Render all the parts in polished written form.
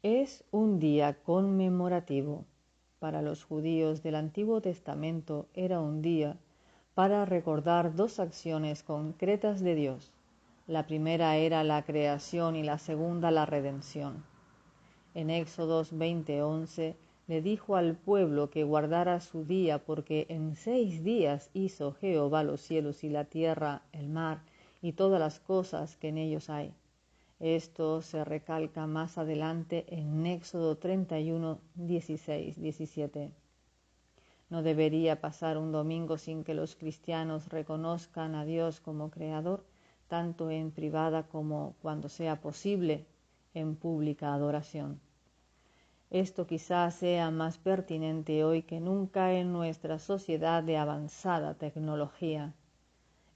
Es un día conmemorativo. Para los judíos del Antiguo Testamento era un día para recordar dos acciones concretas de Dios. La primera era la creación y la segunda la redención. En Éxodos 20:11 le dijo al pueblo que guardara su día porque en 6 días hizo Jehová los cielos y la tierra, el mar y todas las cosas que en ellos hay. Esto se recalca más adelante en Éxodo 31, 16, 17. No debería pasar un domingo sin que los cristianos reconozcan a Dios como Creador, tanto en privada como, cuando sea posible, en pública adoración. Esto quizás sea más pertinente hoy que nunca en nuestra sociedad de avanzada tecnología.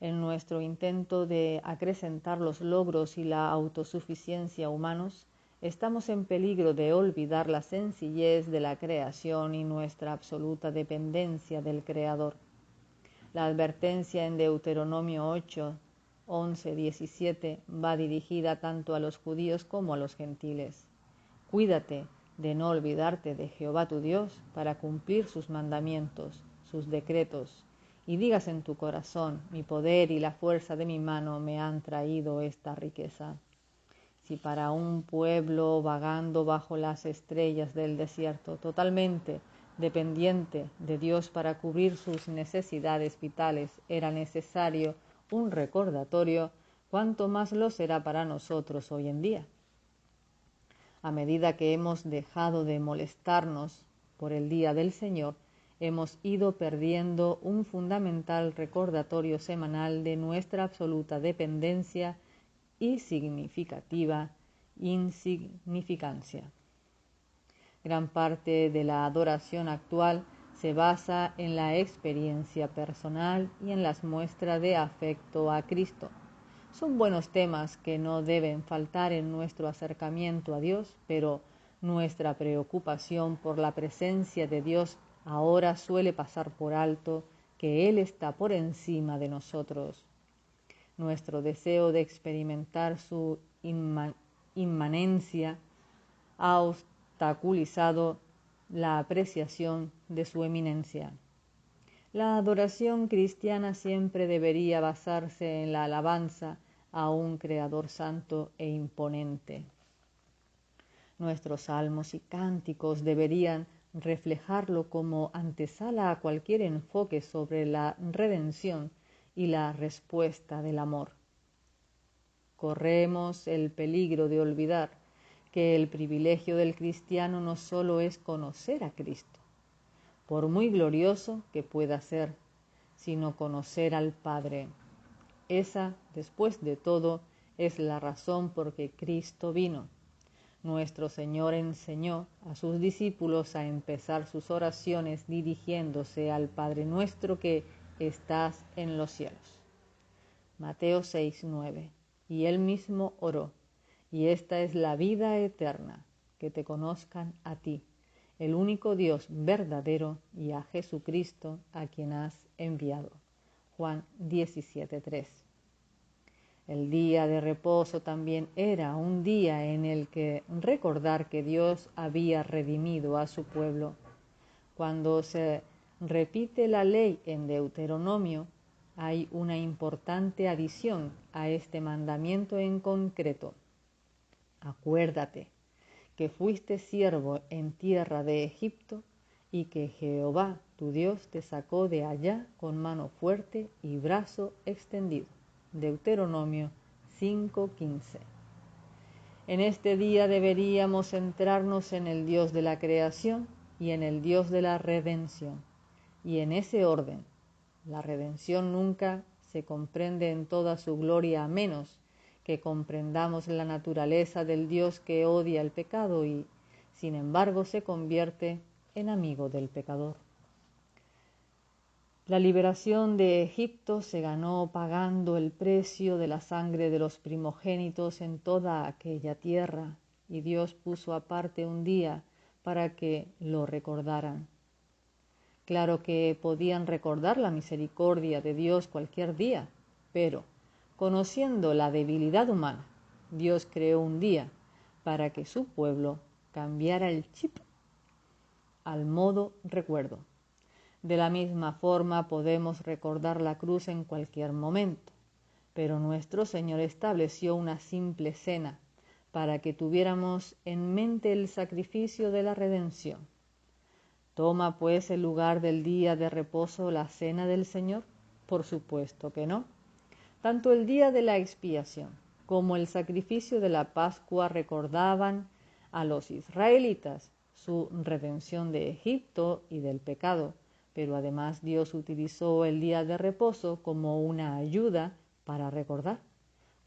En nuestro intento de acrecentar los logros y la autosuficiencia humanos, estamos en peligro de olvidar la sencillez de la creación y nuestra absoluta dependencia del Creador. La advertencia en Deuteronomio 8, 11, 17 va dirigida tanto a los judíos como a los gentiles. Cuídate de no olvidarte de Jehová tu Dios para cumplir sus mandamientos, sus decretos, y digas en tu corazón, mi poder y la fuerza de mi mano me han traído esta riqueza. Si para un pueblo vagando bajo las estrellas del desierto, totalmente dependiente de Dios para cubrir sus necesidades vitales, era necesario un recordatorio, cuánto más lo será para nosotros hoy en día. A medida que hemos dejado de molestarnos por el día del Señor, hemos ido perdiendo un fundamental recordatorio semanal de nuestra absoluta dependencia y significativa insignificancia. Gran parte de la adoración actual se basa en la experiencia personal y en las muestras de afecto a Cristo. Son buenos temas que no deben faltar en nuestro acercamiento a Dios, pero nuestra preocupación por la presencia de Dios ahora suele pasar por alto que Él está por encima de nosotros. Nuestro deseo de experimentar su inmanencia ha obstaculizado la apreciación de su eminencia. La adoración cristiana siempre debería basarse en la alabanza a un Creador santo e imponente. Nuestros salmos y cánticos deberían reflejarlo como antesala a cualquier enfoque sobre la redención y la respuesta del amor. Corremos el peligro de olvidar que el privilegio del cristiano no solo es conocer a Cristo, por muy glorioso que pueda ser, sino conocer al Padre. Esa, después de todo, es la razón por que Cristo vino. Nuestro Señor enseñó a sus discípulos a empezar sus oraciones dirigiéndose al Padre nuestro que estás en los cielos. Mateo 6, 9. Y él mismo oró, y esta es la vida eterna, que te conozcan a ti, el único Dios verdadero, y a Jesucristo, a quien has enviado. Juan 17:3. El día de reposo también era un día en el que recordar que Dios había redimido a su pueblo. Cuando se repite la ley en Deuteronomio, hay una importante adición a este mandamiento en concreto. Acuérdate que fuiste siervo en tierra de Egipto y que Jehová tu Dios te sacó de allá con mano fuerte y brazo extendido. Deuteronomio 5:15. En este día deberíamos centrarnos en el Dios de la creación y en el Dios de la redención, y en ese orden. La redención nunca se comprende en toda su gloria a menos que comprendamos la naturaleza del Dios que odia el pecado y, sin embargo, se convierte en amigo del pecador. La liberación de Egipto se ganó pagando el precio de la sangre de los primogénitos en toda aquella tierra, y Dios puso aparte un día para que lo recordaran. Claro que podían recordar la misericordia de Dios cualquier día, pero, conociendo la debilidad humana, Dios creó un día para que su pueblo cambiara el chip al modo recuerdo. De la misma forma podemos recordar la cruz en cualquier momento, pero nuestro Señor estableció una simple cena para que tuviéramos en mente el sacrificio de la redención. ¿Toma pues el lugar del día de reposo la cena del Señor? Por supuesto que no. Tanto el día de la expiación como el sacrificio de la Pascua recordaban a los israelitas su redención de Egipto y del pecado, pero además Dios utilizó el día de reposo como una ayuda para recordar.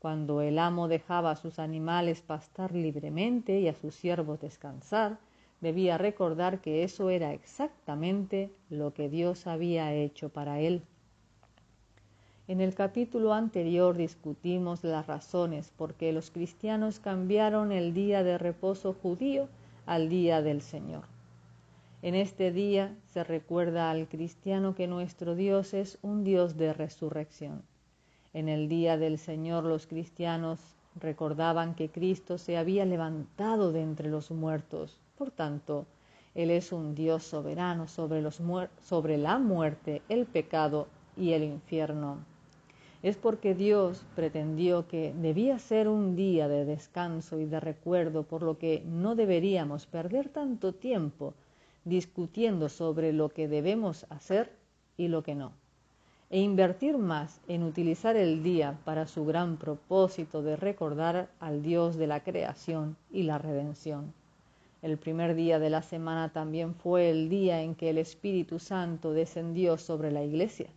Cuando el amo dejaba a sus animales pastar libremente y a sus siervos descansar, debía recordar que eso era exactamente lo que Dios había hecho para él. En el capítulo anterior discutimos las razones por qué los cristianos cambiaron el día de reposo judío al día del Señor. En este día se recuerda al cristiano que nuestro Dios es un Dios de resurrección. En el día del Señor los cristianos recordaban que Cristo se había levantado de entre los muertos. Por tanto, Él es un Dios soberano sobre la muerte, el pecado y el infierno. Es porque Dios pretendió que debía ser un día de descanso y de recuerdo, por lo que no deberíamos perder tanto tiempo discutiendo sobre lo que debemos hacer y lo que no, e invertir más en utilizar el día para su gran propósito de recordar al Dios de la creación y la redención. El primer día de la semana también fue el día en que el Espíritu Santo descendió sobre la iglesia.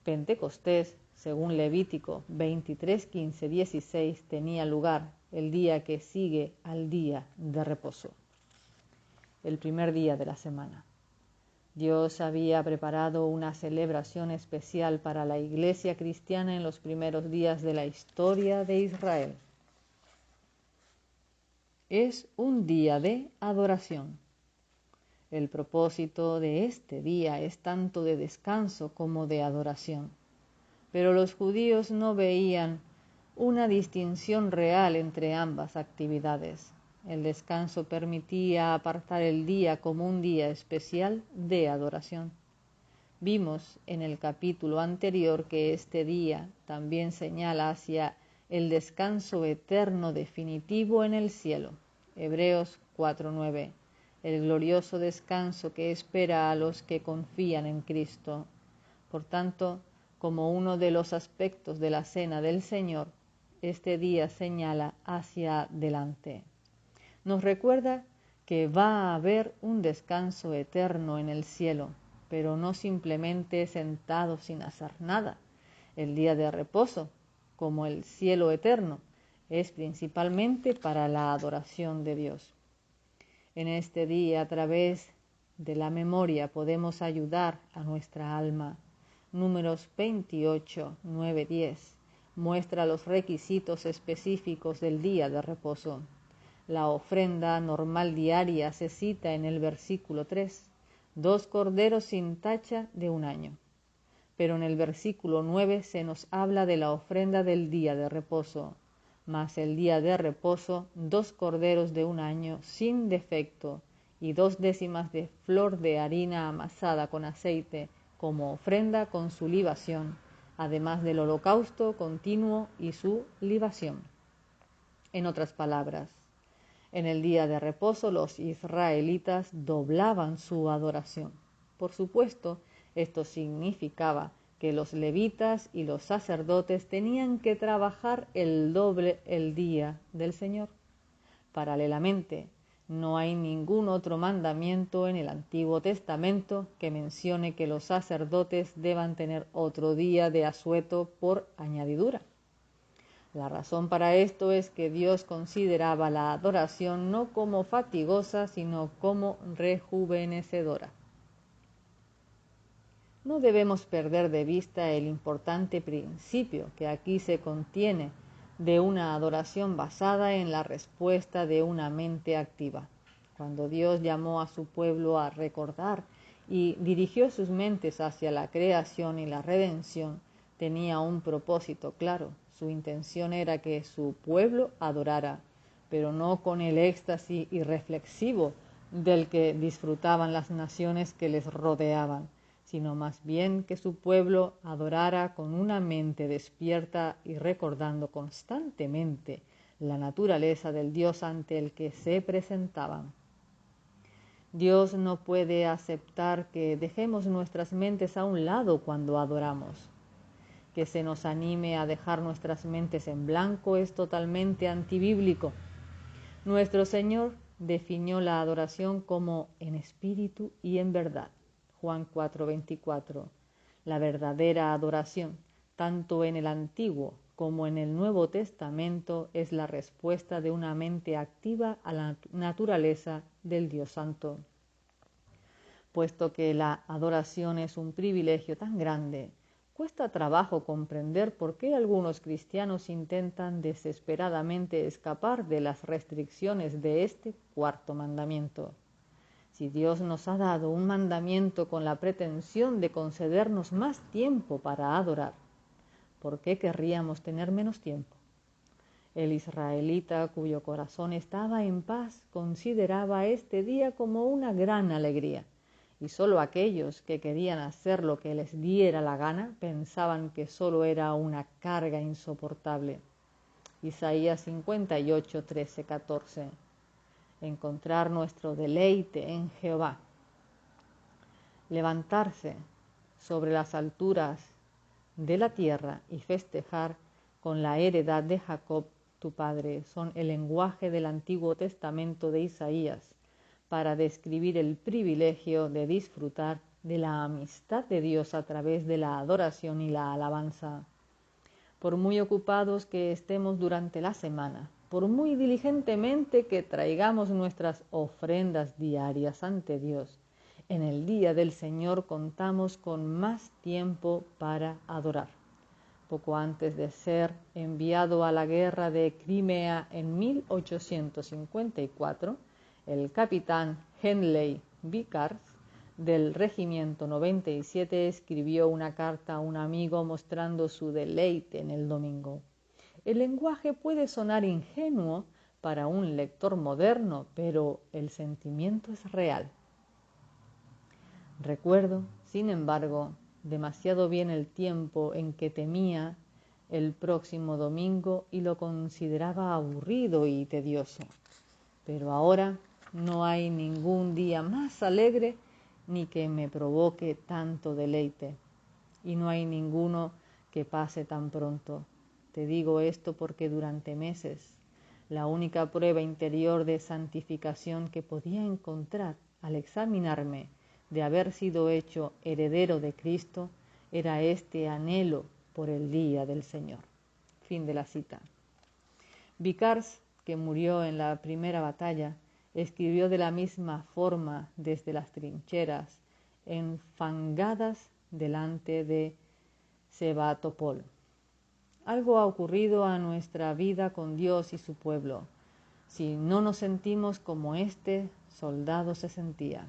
Pentecostés, según Levítico 23, 15, 16, tenía lugar el día que sigue al día de reposo, el primer día de la semana. Dios había preparado una celebración especial para la iglesia cristiana en los primeros días de la historia de Israel. Es un día de adoración. El propósito de este día es tanto de descanso como de adoración. Pero los judíos no veían una distinción real entre ambas actividades. El descanso permitía apartar el día como un día especial de adoración. Vimos en el capítulo anterior que este día también señala hacia el descanso eterno definitivo en el cielo. Hebreos 4:9. El glorioso descanso que espera a los que confían en Cristo. Por tanto, como uno de los aspectos de la cena del Señor, este día señala hacia adelante. Nos recuerda que va a haber un descanso eterno en el cielo, pero no simplemente sentado sin hacer nada. El día de reposo, como el cielo eterno, es principalmente para la adoración de Dios. En este día, a través de la memoria, podemos ayudar a nuestra alma. Números 28, 9, 10 muestra los requisitos específicos del día de reposo. La ofrenda normal diaria se cita en el versículo 3, 2 corderos sin tacha de un año. Pero en el versículo 9 se nos habla de la ofrenda del día de reposo, más el día de reposo, 2 corderos de un año sin defecto y 2 décimas de flor de harina amasada con aceite como ofrenda con su libación, además del holocausto continuo y su libación. En otras palabras, en el día de reposo los israelitas doblaban su adoración. Por supuesto, esto significaba que los levitas y los sacerdotes tenían que trabajar el doble el día del Señor. Paralelamente, no hay ningún otro mandamiento en el Antiguo Testamento que mencione que los sacerdotes deban tener otro día de asueto por añadidura. La razón para esto es que Dios consideraba la adoración no como fatigosa, sino como rejuvenecedora. No debemos perder de vista el importante principio que aquí se contiene de una adoración basada en la respuesta de una mente activa. Cuando Dios llamó a su pueblo a recordar y dirigió sus mentes hacia la creación y la redención, tenía un propósito claro. Su intención era que su pueblo adorara, pero no con el éxtasis irreflexivo del que disfrutaban las naciones que les rodeaban, sino más bien que su pueblo adorara con una mente despierta y recordando constantemente la naturaleza del Dios ante el que se presentaban. Dios no puede aceptar que dejemos nuestras mentes a un lado cuando adoramos. Que se nos anime a dejar nuestras mentes en blanco es totalmente antibíblico. Nuestro Señor definió la adoración como en espíritu y en verdad. Juan 4:24. La verdadera adoración, tanto en el Antiguo como en el Nuevo Testamento, es la respuesta de una mente activa a la naturaleza del Dios Santo. Puesto que la adoración es un privilegio tan grande, cuesta trabajo comprender por qué algunos cristianos intentan desesperadamente escapar de las restricciones de este cuarto mandamiento. Si Dios nos ha dado un mandamiento con la pretensión de concedernos más tiempo para adorar, ¿por qué querríamos tener menos tiempo? El israelita cuyo corazón estaba en paz consideraba este día como una gran alegría, y solo aquellos que querían hacer lo que les diera la gana pensaban que solo era una carga insoportable. Isaías 58, 13, 14. Encontrar nuestro deleite en Jehová. Levantarse sobre las alturas de la tierra y festejar con la heredad de Jacob tu padre son el lenguaje del Antiguo Testamento de Isaías para describir el privilegio de disfrutar de la amistad de Dios a través de la adoración y la alabanza. Por muy ocupados que estemos durante la semana, por muy diligentemente que traigamos nuestras ofrendas diarias ante Dios, en el día del Señor contamos con más tiempo para adorar. Poco antes de ser enviado a la guerra de Crimea en 1854, el capitán Henley Vickers del Regimiento 97 escribió una carta a un amigo mostrando su deleite en el domingo. El lenguaje puede sonar ingenuo para un lector moderno, pero el sentimiento es real. Recuerdo, sin embargo, demasiado bien el tiempo en que temía el próximo domingo y lo consideraba aburrido y tedioso. Pero ahora no hay ningún día más alegre ni que me provoque tanto deleite, y no hay ninguno que pase tan pronto. Te digo esto porque durante meses la única prueba interior de santificación que podía encontrar al examinarme de haber sido hecho heredero de Cristo era este anhelo por el día del Señor. Fin de la cita. Vickers, que murió en la primera batalla, escribió de la misma forma desde las trincheras enfangadas delante de Sebastopol. Algo ha ocurrido a nuestra vida con Dios y su pueblo, si no nos sentimos como este soldado se sentía.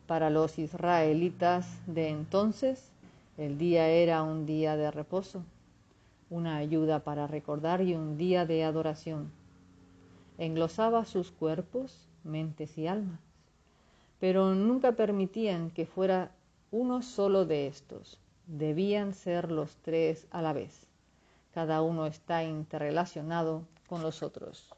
Para los israelitas de entonces, el día era un día de reposo, una ayuda para recordar y un día de adoración. Englosaba sus cuerpos, mentes y almas, pero nunca permitían que fuera uno solo de estos. Debían ser los tres a la vez. Cada uno está interrelacionado con los otros.